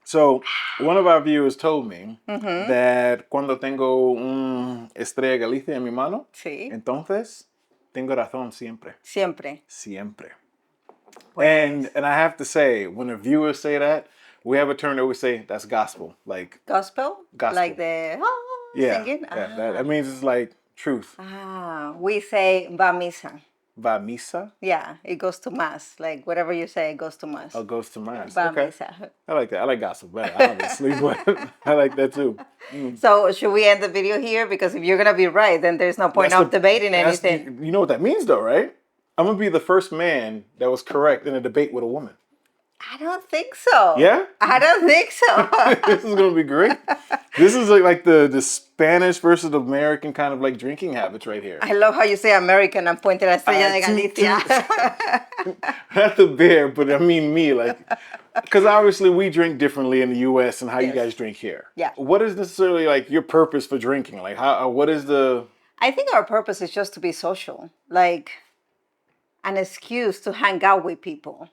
So, one of our viewers told me that cuando tengo un Estrella Galicia en mi mano, Sí. entonces tengo razón siempre. Siempre. Siempre. Pues. And I have to say, when the viewers say that, we have a term that we say that's gospel, like Gospel? Gospel. Like the singing? That means it's like truth. We say va misa. Va misa? Yeah, it goes to mass. Like whatever you say, it goes to mass. Oh, goes to mass. Va Okay. misa. I like that. I like gospel better, obviously, but I like that too. So should we end the video here? Because if you're gonna be right, then there's no point of debating anything. You know what that means, though, right? I'm gonna be the first man that was correct in a debate with a woman. I don't think so. Yeah? I don't think so. This is gonna be great. This is like the Spanish versus the American kind of like drinking habits right here. I love how you say American and pointed at Estrella de Galicia. Not the bear, but I mean me, like, because obviously we drink differently in the U.S. and how you guys drink here. Yeah. What is necessarily like your purpose for drinking? Like, what is the? I think our purpose is just to be social, like an excuse to hang out with people.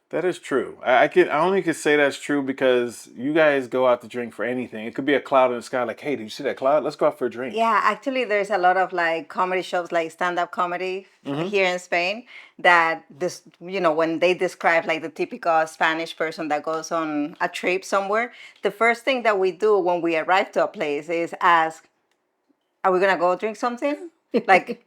That is true. I only could say that's true because you guys go out to drink for anything. It could be a cloud in the sky, like, hey, did you see that cloud? Let's go out for a drink. Yeah, actually, there's a lot of like comedy shows, like stand-up comedy here in Spain. That this, when they describe like the typical Spanish person that goes on a trip somewhere, the first thing that we do when we arrive to a place is ask, "Are we gonna go drink something? Like,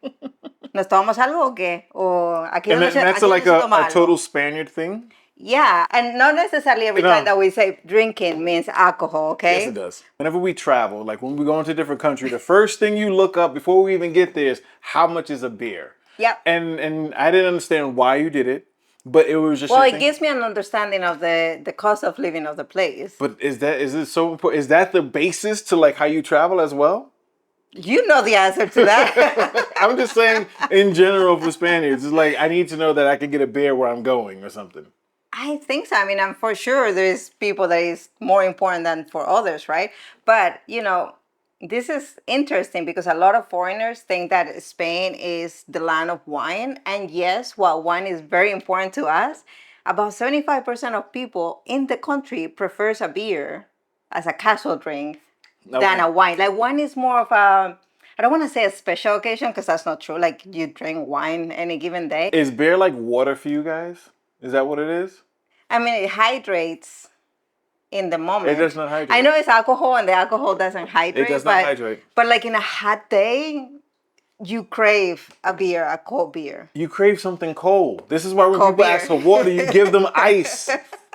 ¿nos tomamos algo o qué? O aquí and that's aquí like no se a toma algo?" total Spaniard thing? Yeah, and not necessarily every time that we say drinking means alcohol, okay? Yes, it does. Whenever we travel, like when we go into a different country, the first thing you look up before we even get there is how much is a beer? Yep. And I didn't understand why you did it, but it was just. Well, it gives me an understanding of the cost of living of the place. But is it so important? Is that the basis to like how you travel as well? You know the answer to that. I'm just saying, in general, for Spaniards, it's like I need to know that I can get a beer where I'm going or something. I think so. I mean, I'm for sure there's people that is more important than for others, right? But, this is interesting because a lot of foreigners think that Spain is the land of wine. And yes, while wine is very important to us, about 75% of people in the country prefers a beer as a casual drink than a wine. Like wine is more of a, I don't want to say a special occasion because that's not true. Like you drink wine any given day. Is beer like water for you guys? Is that what it is? I mean, it hydrates in the moment. It does not hydrate. I know it's alcohol and the alcohol doesn't hydrate. It does not hydrate. But like in a hot day, you crave a beer, a cold beer. You crave something cold. This is why when people ask for water, you give them ice.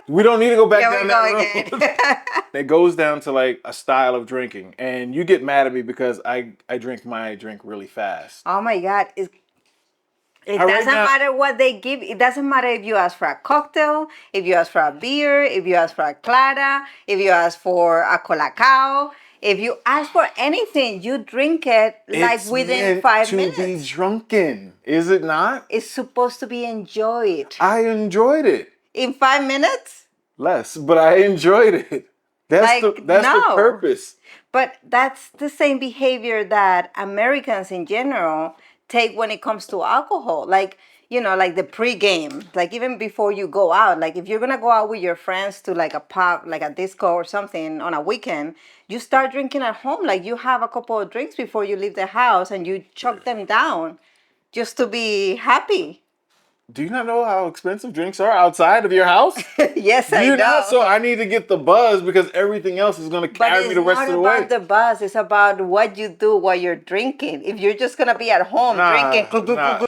We don't need to go back down that road. It goes down to like a style of drinking. And you get mad at me because I drink my drink really fast. Oh my God. It doesn't matter what they give. It doesn't matter if you ask for a cocktail, if you ask for a beer, if you ask for a clara, if you ask for a colacao. If you ask for anything, you drink it like within 5 minutes. It's meant to be drunken, is it not? It's supposed to be enjoyed. I enjoyed it. In 5 minutes? Less, but I enjoyed it. That's the purpose. But that's the same behavior that Americans in general take when it comes to alcohol. Like, like the pre-game, like even before you go out, like if you're going to go out with your friends to like a pub, like a disco or something on a weekend, you start drinking at home. Like you have a couple of drinks before you leave the house and you chuck them down just to be happy. Do you not know how expensive drinks are outside of your house? Yes, I know. Not? So I need to get the buzz because everything else is going to carry me the rest of the way. But it's not about the buzz. It's about what you do while you're drinking. If you're just going to be at home drinking.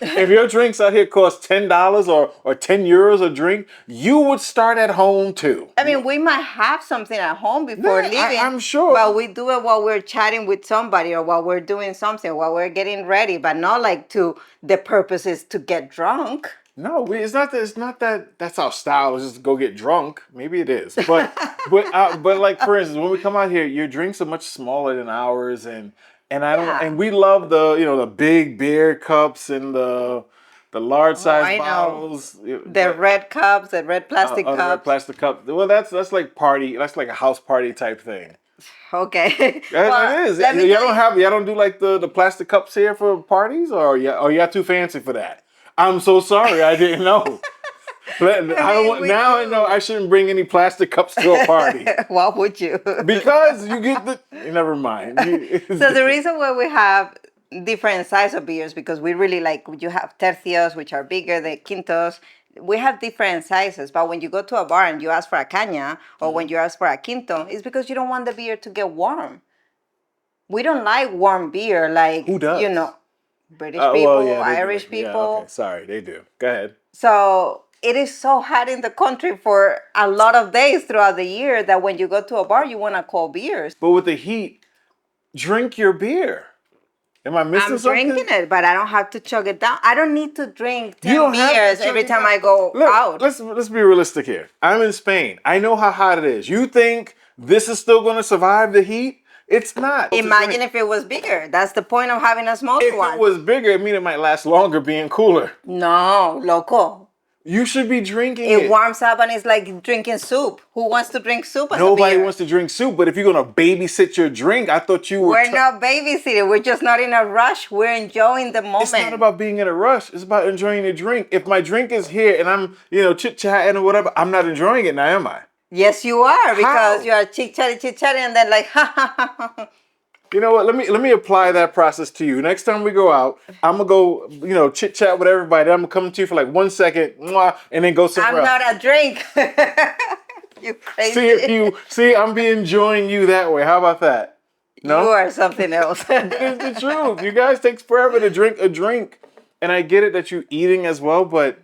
If your drinks out here cost $10 or 10 euros a drink, you would start at home too. I mean, we might have something at home before leaving. I'm sure. But we do it while we're chatting with somebody or while we're doing something, while we're getting ready. But not like the purpose is to get drunk. No, it's not that that's our style, is just to go get drunk. Maybe it is. But like for instance, when we come out here, your drinks are much smaller than ours and and we love the big beer cups and the large size bottles. The red cups, the red plastic cups. The red plastic cup. Well, that's like party. That's like a house party type thing. Okay. It is. Y'all don't do like the plastic cups here for parties, or y'all too fancy for that? I'm so sorry, I didn't know. I don't want, we now I do. know I shouldn't bring any plastic cups to a party Why would you? because you get the. Never mind. So the reason why we have different size of beers because we really like you have tercios which are bigger, the quintos. We have different sizes, but when you go to a bar and you ask for a caña or when you ask for a quinto, it's because you don't want the beer to get warm. We don't like warm beer, like Who does? British people, Well, yeah, they do Irish like. Yeah, okay. people. Sorry, they do. Go ahead. So it is so hot in the country for a lot of days throughout the year that when you go to a bar, you want to cold beers. But with the heat, drink your beer. Am I missing I'm drinking something? it, but I don't have to chug it down. I don't need to drink You 10 don't have to beers chug every it time down. I go Look, out. let's be realistic here. I'm in Spain. I know how hot it is. You think this is still going to survive the heat? It's not. Imagine if it was bigger. That's the point of having a smaller If one. it was bigger, it mean it might last longer being cooler. No, loco. You should be drinking It it. warms up and it's like drinking soup. Who wants to drink soup as a Nobody beer? wants to drink soup, but if you're going to babysit your drink, I thought you were. We're not babysitting. We're just not in a rush. We're enjoying the moment. It's not about being in a rush. It's about enjoying the drink. If my drink is here and I'm, chit-chatting or whatever, I'm not enjoying it now, am I? Yes, you are, because How? you are chit-chatting, and then like, ha, ha, ha, ha. You know what? Let me apply that process to you. Next time we go out, I'm gonna go, chit chat with everybody. I'm gonna come to you for like 1 second, mwah, and then go somewhere I'm else. not a drink. You crazy. See, I'm be enjoying you that way. How about that? No, You are something else. it's the truth. You guys take forever to drink a drink, and I get it that you're eating as well, but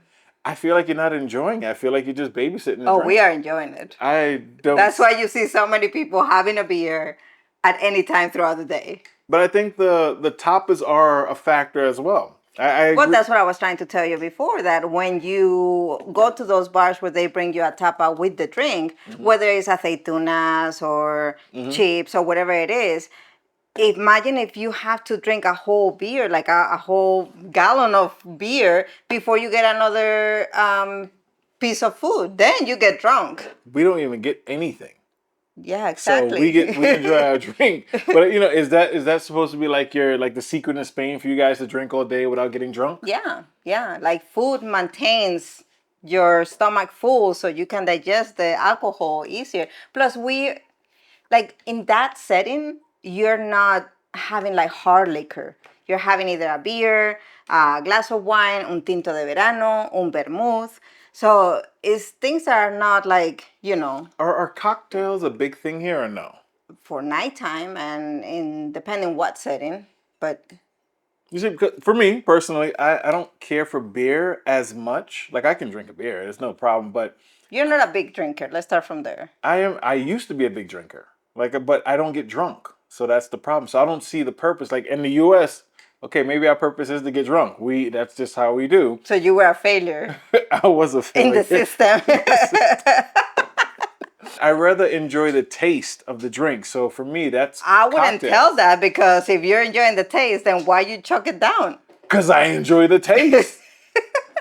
I feel like you're not enjoying it. I feel like you're just babysitting. Oh, we are enjoying it. I don't. That's why you see so many people having a beer at any time throughout the day. But I think the tapas are a factor as well. I Well, agree. that's what I was trying to tell you before, that when you go to those bars where they bring you a tapa with the drink, whether it's aceitunas or chips or whatever it is, imagine if you have to drink a whole beer, like a whole gallon of beer before you get another piece of food. Then you get drunk. We don't even get anything. Yeah, exactly. So we enjoy our drink. But is that supposed to be like the secret in Spain for you guys to drink all day without getting drunk? Yeah. Like food maintains your stomach full so you can digest the alcohol easier. Plus like in that setting, you're not having like hard liquor. You're having either a beer, a glass of wine, un tinto de verano, un vermouth. So it's things that are not like, Are cocktails a big thing here or no? for nighttime and in depending what setting. But You see, because for me personally, I don't care for beer as much. Like I can drink a beer, it's no problem. But you're not a big drinker. Let's start from there. I used to be a big drinker. But I don't get drunk. So that's the problem. So I don't see the purpose. Like in the US, okay, maybe our purpose is to get drunk. That's just how we do. So you were a failure I was a failure. in the system. I rather enjoy the taste of the drink. So for me, that's I wouldn't cocktails. tell that, because if you're enjoying the taste, then why you chuck it down? Because I enjoy the taste.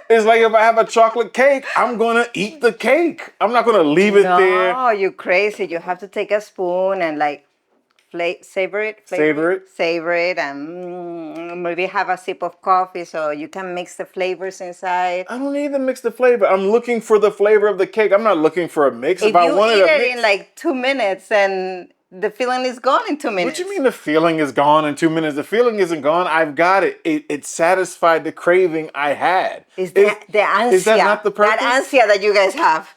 It's like if I have a chocolate cake, I'm going to eat the cake. I'm not going to leave it there. No, you crazy. You have to take a spoon and like savor it. Savor it and maybe have a sip of coffee so you can mix the flavors inside. I don't need to mix the flavor. I'm looking for the flavor of the cake. I'm not looking for a mix. If I you wanted eat a it mix, in like 2 minutes, and the feeling is gone in 2 minutes. What you mean the feeling is gone in 2 minutes? The feeling isn't gone. I've got it. It satisfied the craving I had. Is that the ansia? Is that not the purpose? That ansia that you guys have.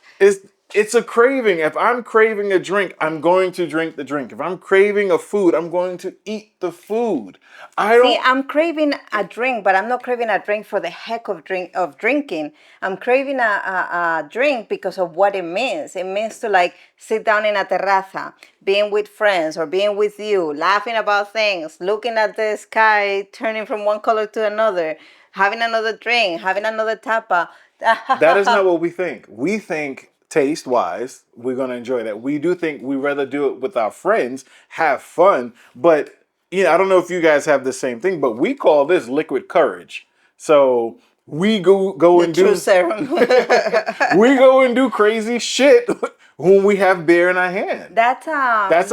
It's a craving. If I'm craving a drink, I'm going to drink the drink. If I'm craving a food, I'm going to eat the food. See, I'm craving a drink, but I'm not craving a drink for the heck of drinking. I'm craving a drink because of what it means. It means to like sit down in a terraza, being with friends or being with you, laughing about things, looking at the sky, turning from one color to another, having another drink, having another tapa. That is not what we think. We think taste-wise, we're going to enjoy that. We do think we rather do it with our friends, have fun. But, I don't know if you guys have the same thing, but we call this liquid courage. So we go and do true serum. we go and do crazy shit when we have beer in our hand. That's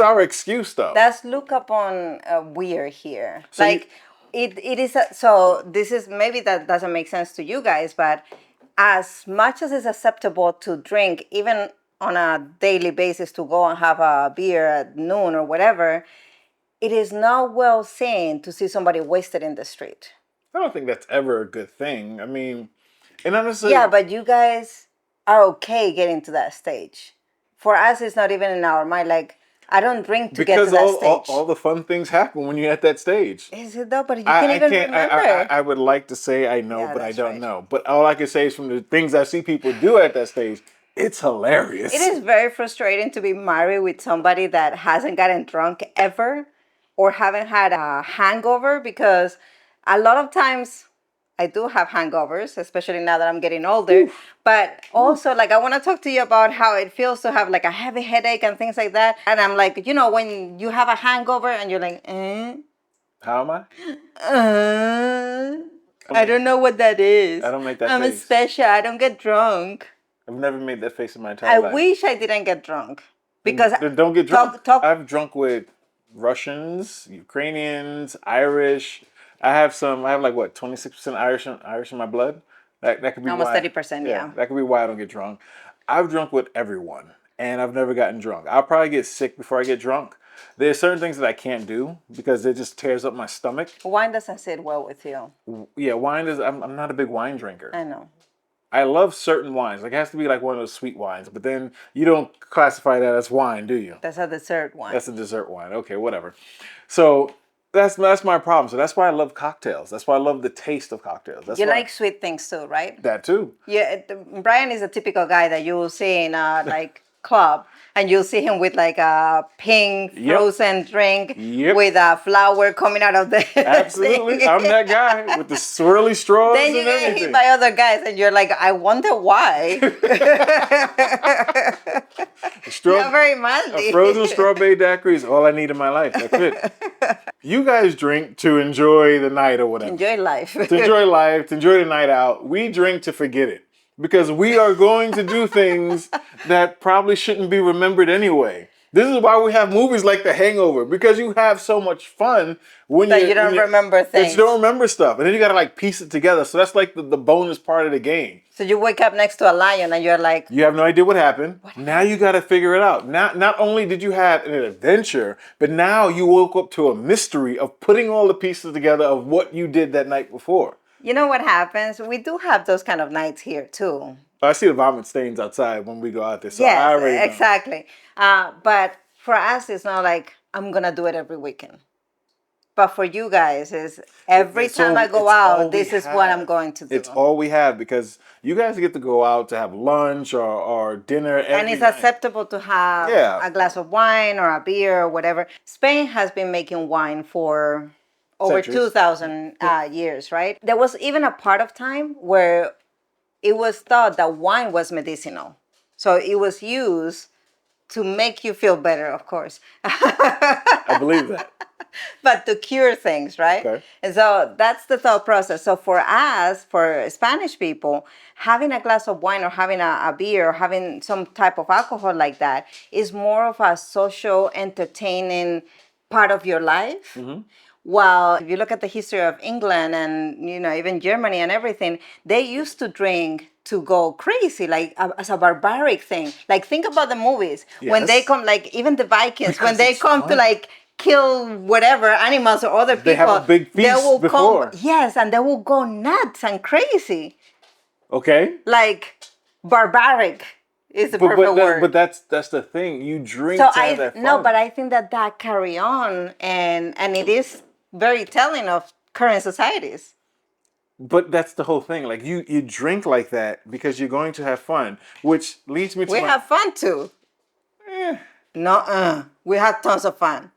our excuse, though. That's look upon weird here. So it is so this is maybe that doesn't make sense to you guys, but as much as it's acceptable to drink, even on a daily basis, to go and have a beer at noon or whatever, it is not well seen to see somebody wasted in the street. I don't think that's ever a good thing. I mean, and honestly, Yeah, but you guys are okay getting to that stage. For us, it's not even in our mind. Like, I don't drink to get to because that all stage. the fun things happen when you're at that stage. Is it though? But you can't even remember. I would like to say I know, Yeah, but I that's don't right. know. But all I can say is from the things I see people do at that stage, it's hilarious. It is very frustrating to be married with somebody that hasn't gotten drunk ever or haven't had a hangover, because a lot of times I do have hangovers, especially now that I'm getting older. But also, like, I want to talk to you about how it feels to have like a heavy headache and things like that. And I'm like, when you have a hangover and you're like, How am I? I don't know what that is. I don't make that I'm face. special. I don't get drunk. I've never made that face in my entire I life. wish I didn't get drunk, because Then don't get drunk. talk. I've drunk with Russians, Ukrainians, Irish. I have like what 26% Irish in my blood. That could be Almost why. 30%, yeah. That could be why I don't get drunk. I've drunk with everyone, and I've never gotten drunk. I'll probably get sick before I get drunk. There's certain things that I can't do because it just tears up my stomach. Wine doesn't sit well with you. Yeah, wine is. I'm not a big wine drinker. I know. I love certain wines. Like, it has to be like one of those sweet wines. But then you don't classify that as wine, do you? That's a dessert wine. That's a dessert wine. Okay, whatever. So that's my problem. So that's why I love cocktails. That's why I love the taste of cocktails. That's You why, like sweet things too, right? that too. Yeah, Bryan is a typical guy that you will see in a like club, and you'll see him with like a pink Yep. frozen drink Yep. with a flower coming out of the Absolutely, thing. I'm that guy with the swirly straws Then you and get everything. hit by other guys, and you're like, I wonder why. You're very manly. A frozen strawberry daiquiri is all I need in my life. That's it. You guys drink to enjoy the night or whatever. Enjoy life. To enjoy life, to enjoy the night out. We drink to forget it. Because we are going to do things that probably shouldn't be remembered anyway. This is why we have movies like The Hangover, because you have so much fun when That you don't remember that things. you don't remember stuff, and then you gotta like piece it together. So that's like the bonus part of the game. So you wake up next to a lion and you're like, You have no idea what happened. Now you gotta figure it out. Not only did you have an adventure, but now you woke up to a mystery of putting all the pieces together of what you did that night before. you know what happens? We do have those kind of nights here too. I see the vomit stains outside when we go out there, so I Yes, already know. exactly. But for us, it's not like I'm gonna do it every weekend. But for you guys, is every So time I go it's all out, we this is what I'm have. going to do. It's all we have because you guys get to go out to have lunch or dinner every And it's night. acceptable to have Yeah. a glass of wine or a beer or whatever. Spain has been making wine for over Centuries. 2,000 years, right? There was even a part of time where it was thought that wine was medicinal. So it was used to make you feel better, of course. I believe that. But to cure things, right? Okay. And so that's the thought process. So for us, for Spanish people, having a glass of wine or having a beer or having some type of alcohol like that is more of a social, entertaining part of your life. Mm-hmm. While if you look at the history of England and even Germany and everything, they used to drink to go crazy, like as a barbaric thing. Like think about the movies when they Yes. come, like even the Vikings, when Because they it's come to fun. like kill whatever animals or other people. They have a big they feast will before. yes, and they will go nuts and crazy, Okay. like barbaric is the perfect word. But that's the thing. You drink So to have that fun. no, but I think that carry on, and it is very telling of current societies. But that's the whole thing. Like you drink like that because you're going to have fun, which leads me to We have fun too. Eh, No, we have tons of fun.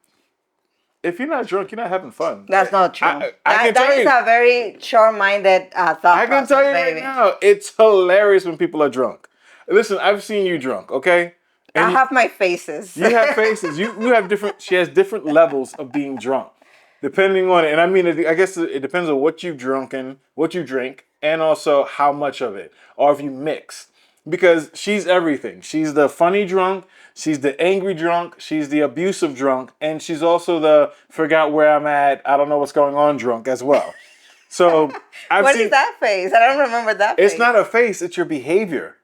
if you're not drunk, you're not having fun. That's not true. I that can tell is you. a very short-minded thought I can process, tell you baby. right now, it's hilarious when people are drunk. Listen, I've seen you drunk, okay? I have my faces. You have faces. You have different. She has different levels of being drunk, depending on it. And I mean, I guess it depends on what you've drunken, what you drink, and also how much of it, or if you mix. Because she's everything. She's the funny drunk. She's the angry drunk. She's the abusive drunk, and she's also the forgot where I'm at. I don't know what's going on drunk as well. So What is that face? I don't remember that it's face. not a face, it's your behavior.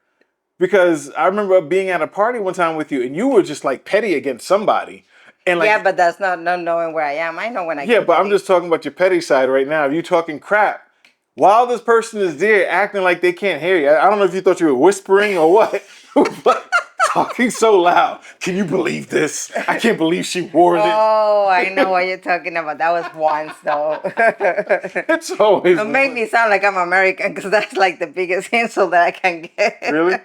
Because I remember being at a party one time with you and you were just like petty against somebody. And like, Yeah, but that's not knowing where I am. I know when I yeah, get but I'm petty. just talking about your petty side right now. You talking crap while this person is there acting like they can't hear you. I don't know if you thought you were whispering or what, but talking so loud. Can you believe this? I can't believe she wore this. Oh, I know what you're talking about. That was once, though. It's always Don't make me sound like I'm American, because that's like the biggest insult that I can get. Really?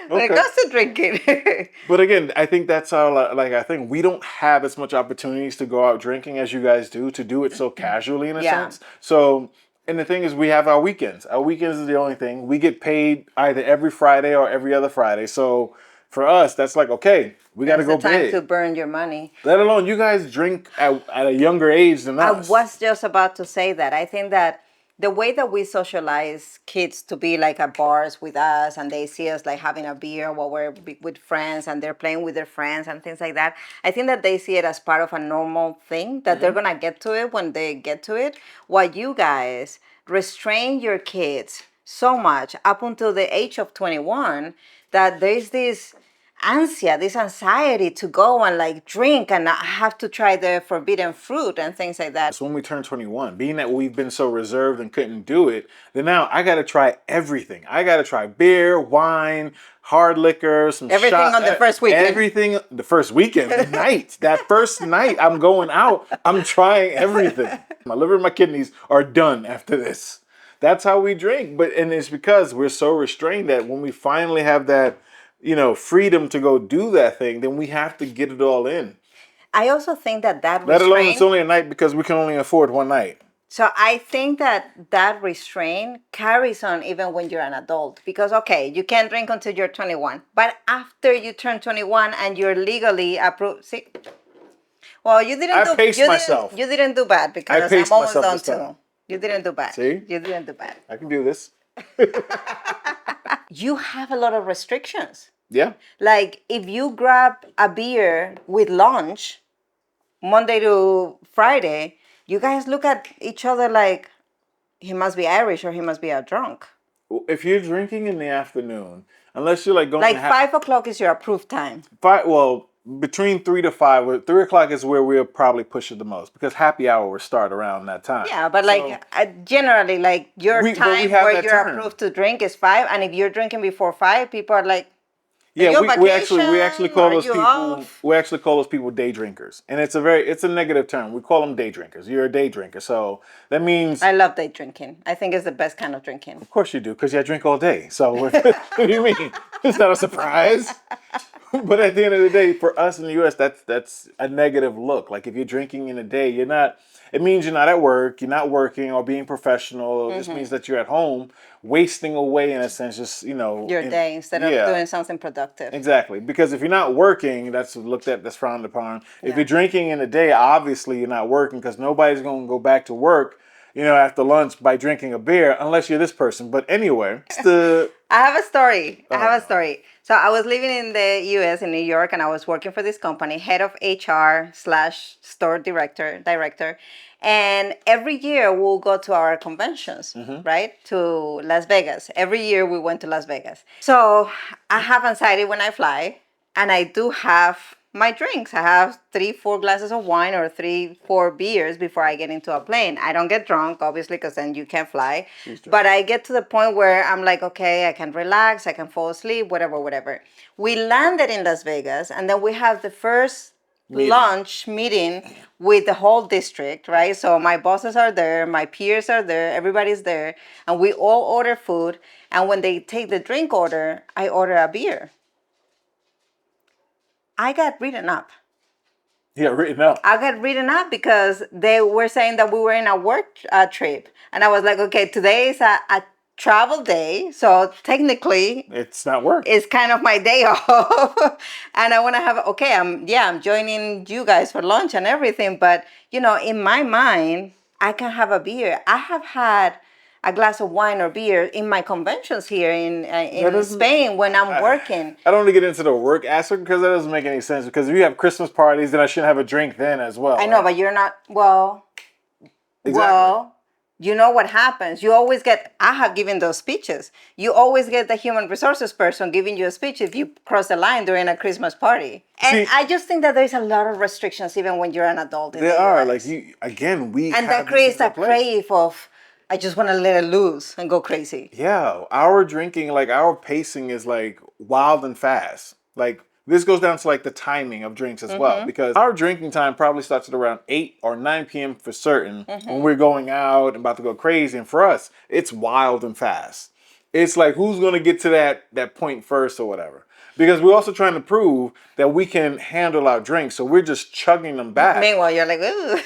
When it Okay. comes to drinking. But again, I think that's how, like, I think we don't have as much opportunities to go out drinking as you guys do, to do it so casually in a Yeah. sense. So, and the thing is, we have our weekends. Our weekends is the only thing. We get paid either every Friday or every other Friday. So for us, that's like, okay, we got to go It's the time big. to burn your money. Let alone you guys drink at a younger age than I us. was just about to say that. I think that the way that we socialize kids to be like at bars with us, and they see us like having a beer while we're with friends and they're playing with their friends and things like that, I think that they see it as part of a normal thing, that they're gonna get to it when they get to it. While you guys restrain your kids so much up until the age of 21, that there's this this anxiety to go and like drink and have to try the forbidden fruit and things like that. So when we turn 21, being that we've been so reserved and couldn't do it, then now I got to try everything. I got to try beer, wine, hard liquor, some Everything shots. on the first weekend. Everything the first weekend, the night. That first night I'm going out, I'm trying everything. My liver and my kidneys are done after this. That's how we drink. And it's because we're so restrained that when we finally have that, freedom to go do that thing, then we have to get it all in. I also think that Let alone it's only a night because we can only afford one night. So I think that restraint carries on even when you're an adult, because okay, you can't drink until you're 21, but after you turn 21 and you're legally approved. See, well, you didn't do bad, because I'm almost done too. You didn't do bad. See, you didn't do bad. I can do this. You have a lot of restrictions. Yeah. Like if you grab a beer with lunch, Monday to Friday, you guys look at each other like he must be Irish or he must be a drunk. If you're drinking in the afternoon, unless you're like going like 5 o'clock is your approved time. Between 3 to 5, or 3 o'clock is where we'll probably push it the most, because happy hour will start around that time. Yeah, but generally, like your time where you're approved to drink is 5, and if you're drinking before 5, people are like, yeah, we actually call those people day drinkers, and it's a negative term. We call them day drinkers. You're a day drinker, so that means I love day drinking. I think it's the best kind of drinking. Of course you do, because I drink all day. So what do you mean? It's not a surprise. But at the end of the day, for us in the U.S., that's a negative look. Like if you're drinking in a day, it means you're not at work, you're not working or being professional. It just means that you're at home, wasting away in a sense, just, your day instead of doing something productive. Exactly. Because if you're not working, that's looked at, that's frowned upon. If you're drinking in a day, obviously you're not working, because nobody's going to go back to work, after lunch by drinking a beer, unless you're this person. But anyway, I have a story. So I was living in the U.S. in New York, and I was working for this company, head of HR/store director. And every year we'll go to our conventions, right? To Las Vegas. Every year we went to Las Vegas. So I have anxiety when I fly, and I do have my drinks. I have 3-4 glasses of wine or 3-4 beers before I get into a plane. I don't get drunk, obviously, because then you can't fly. But I get to the point where I'm like, okay, I can relax, I can fall asleep, whatever. We landed in Las Vegas, and then we have the first lunch meeting with the whole district, right? So my bosses are there, my peers are there, everybody's there, and we all order food. And when they take the drink order, I order a beer. I got written up. Yeah, written up. I got written up because they were saying that we were in a work trip. And I was like, okay, today is a travel day. So technically, it's not work. It's kind of my day off. And I want to have, I'm joining you guys for lunch and everything. But, in my mind, I can have a beer. I have had a glass of wine or beer in my conventions here in Spain when I'm working. I don't want to get into the work aspect, because that doesn't make any sense. Because if you have Christmas parties, then I shouldn't have a drink then as well. I know, but you're not, exactly. you know what happens. You always get, I have given those speeches. You always get the human resources person giving you a speech if you cross the line during a Christmas party. And See, I just think that there's a lot of restrictions even when you're an adult in there the are US. we And that have these creates things in that place. crave of, I just want to let it loose and go crazy. Yeah, our drinking, like our pacing is like wild and fast. Like this goes down to like the timing of drinks as well, because our drinking time probably starts at around 8 or 9 p.m. for certain when we're going out and about to go crazy. And for us, it's wild and fast. It's like who's gonna get to that point first or whatever. Because we're also trying to prove that we can handle our drinks, so we're just chugging them back. Meanwhile, you're like, ooh.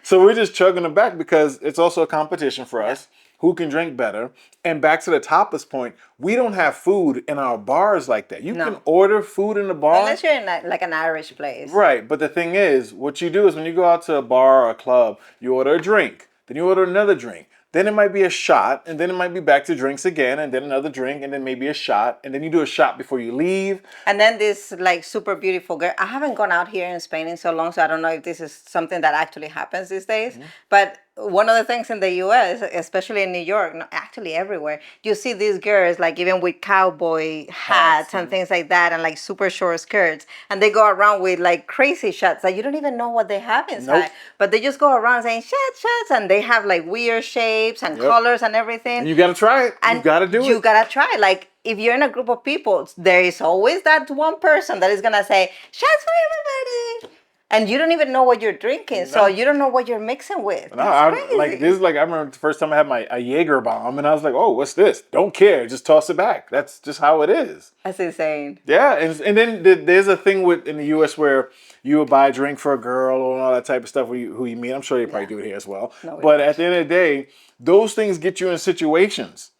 So we're just chugging them back because it's also a competition for us. Who can drink better? And back to the Tapas point, we don't have food in our bars like that. You can No. order food in the bar. Unless you're in like an Irish place. Right, but the thing is, what you do is when you go out to a bar or a club, you order a drink, then you order another drink. Then it might be a shot, and then it might be back to drinks again, and then another drink, and then maybe a shot, and then you do a shot before you leave. And then this like super beautiful girl. I haven't gone out here in Spain in so long, so I don't know if this is something that actually happens these days. But one of the things in the US, especially in New York, no, actually everywhere, you see these girls like even with cowboy hats and things like that, and like super short skirts, and they go around with like crazy shots that you don't even know what they have inside. Nope. But they just go around saying shots, shots, and they have like weird shapes and colors and everything. And you gotta try it. You gotta do it. You gotta try. Like if you're in a group of people, there is always that one person that is gonna say shots for everybody, and you don't even know what you're drinking, so you don't know what you're mixing with. No, That's crazy. like this is like I remember the first time I had a Jaeger bomb, and I was like, "Oh, what's this? Don't care, just toss it back." That's just how it is. That's insane. Yeah, and then there's a thing with in the U.S. where you would buy a drink for a girl and all that type of stuff who you meet. I'm sure you probably do it here as well. No, we But don't. at the end of the day, those things get you in situations.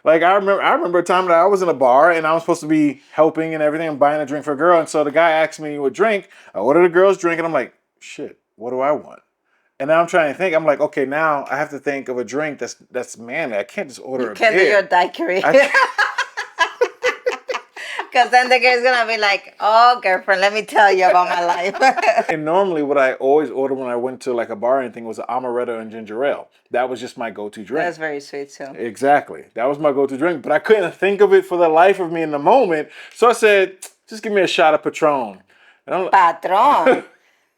Like I remember a time that I was in a bar and I was supposed to be helping and everything and buying a drink for a girl, and so the guy asked me what drink. I ordered a girl's drink, and I'm like, shit, what do I want? And now I'm trying to think. I'm like, okay, now I have to think of a drink that's manly. I can't just order a Can't do beer. your daiquiri. I- Because then the girl's gonna be like, "Oh, girlfriend, let me tell you about my life." And normally, what I always ordered when I went to like a bar or anything was an amaretto and ginger ale. That was just my go-to drink. That's very sweet too. Exactly. That was my go-to drink, but I couldn't think of it for the life of me in the moment. So I said, just give me a shot of Patron. And I'm like, Patron,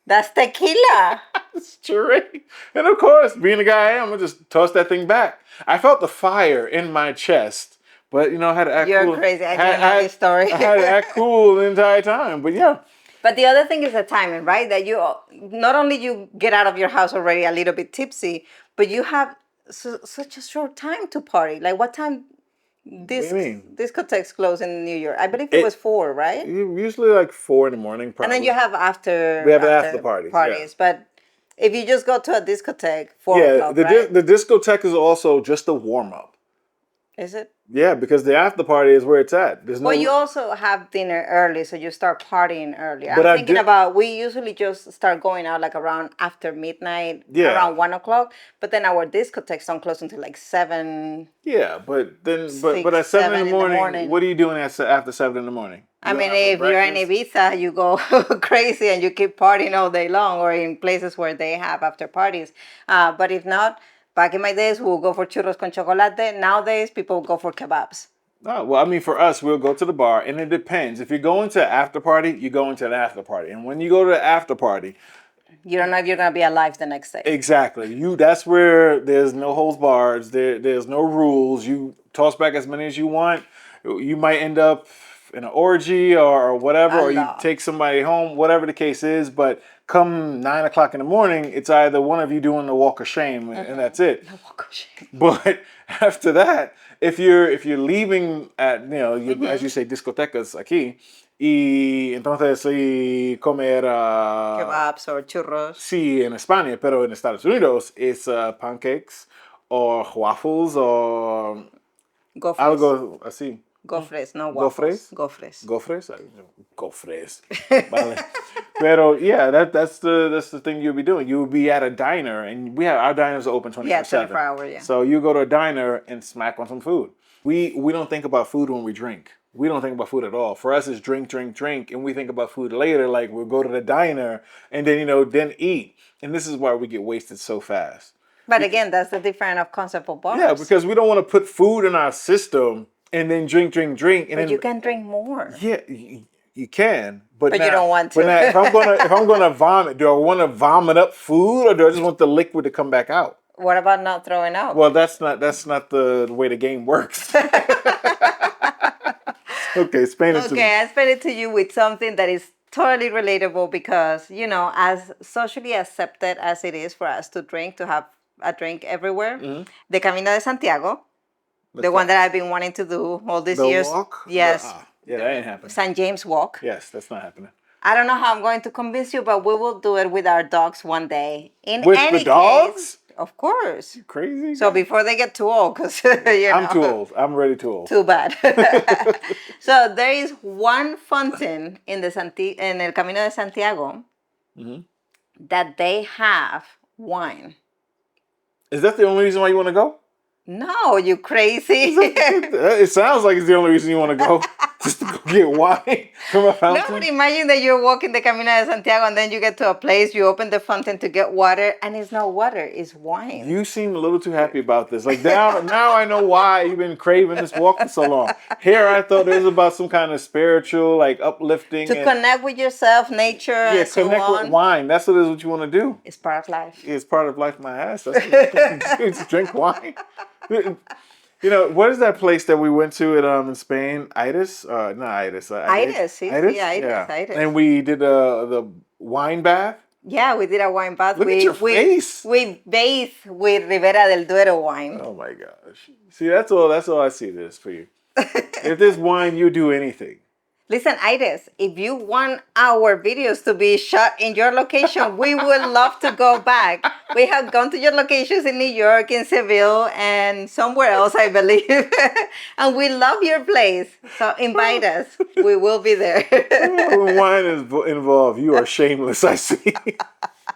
that's tequila. straight. And of course, being the guy I am, I'm gonna just toss that thing back. I felt the fire in my chest, but I had to act You're cool. crazy. I didn't know this story. I had to act cool the entire time. But yeah. But the other thing is the timing, right? That you not only you get out of your house already a little bit tipsy, but you have such a short time to party. Like what time this do you mean? discotheques close in New York? I believe it was 4, right? Usually like 4 in the morning, And probably. then you have after We have after parties, yeah. But if you just go to a discotheque 4 Yeah, o'clock, right? the discotheque is also just a warm-up. Is it? Yeah, because the after party is where it's at. There's no. Well, you also have dinner early, so you start partying early. But I I'm thinking did- about, we usually just start going out like around after midnight, Yeah. around 1 o'clock. But then our discotheques don't close until like 7. Yeah, but then, but 6, at 7 in 7 the in the morning, morning. what are you doing after 7 in the morning? I You mean, going out if for you're in breakfast? Ibiza, you go crazy and you keep partying all day long, or in places where they have after parties. But if not, back in my days, we'll go for churros con chocolate. Nowadays, people go for kebabs. Oh, well, I mean, for us, we'll go to the bar, and it depends. If you're going to after party, you go into an after party, and when you go to the after party, You don't know if you're going to be alive the next day. exactly, that's where there's no holds barred. There's no rules. You toss back as many as you want. You might end up in an orgy or whatever, or you Allah. take somebody home, whatever the case is. But come 9 o'clock in the morning, it's either one of you doing the walk of shame, and that's it. But after that, if you're leaving at as you say discotecas aquí, y entonces comer Kebabs or churros. sí en España, pero en Estados Unidos it's pancakes or waffles or Gofres. algo así. Gofres, no waffles. Gofres? Gofres. Gofres? Gofres. Vale. Pero yeah, that's the thing you'll be doing. You'll be at a diner, and our diners are open 24/7. Yeah, 24 hours, yeah. So you go to a diner and smack on some food. We don't think about food when we drink. We don't think about food at all. For us, it's drink, drink, drink, and we think about food later. Like we'll go to the diner and then then eat. And this is why we get wasted so fast. But again, that's the different of concept of bars. Yeah, because we don't want to put food in our system and then drink, and but then you can drink more. yeah, you can, but But now, you don't want to. But now, if I'm gonna vomit, do I want to vomit up food or do I just want the liquid to come back out? What about not throwing up? Well, that's not the way the game works. Okay, explain it to me. Okay, I explain it to you with something that is totally relatable because, as socially accepted as it is for us to drink, to have a drink everywhere, the Camino de Santiago, the one that I've been wanting to do all these years. Walk? Yes. Yeah, that ain't happening. St. James Walk. Yes, that's not happening. I don't know how I'm going to convince you, but we will do it with our dogs one day. With the dogs? Case, of course. You crazy? So before they get too old, because I'm too old. I'm already too old. Too bad. So there is one fountain in in El Camino de Santiago that they have wine. Is that the only reason why you want to go? No, you crazy. It sounds like it's the only reason you want to go. Just to go get wine from a fountain. No, but imagine that you're walking the Camino de Santiago and then you get to a place, you open the fountain to get water, and it's not water, it's wine. You seem a little too happy about this. Like now I know why you've been craving this walk for so long. Here I thought it was about some kind of spiritual, like uplifting. To connect with yourself, nature, and so connect with wine. That's what you want to do. It's part of life. It's part of life, my ass. That's what you do. Just drink wine. What is that place that we went to in Spain? Itis? Not Itis. Itis. Itis? Yeah, Itis. And we did the wine bath. Yeah, we did a wine bath. Look at your face. We bathed with Ribera del Duero wine. Oh my gosh. See, that's all I see this for you. If there's wine, you do anything. Listen, Iris, if you want our videos to be shot in your location, we would love to go back. We have gone to your locations in New York, in Seville, and somewhere else, I believe. And we love your place. So invite us. We will be there. When wine is involved, you are shameless, I see.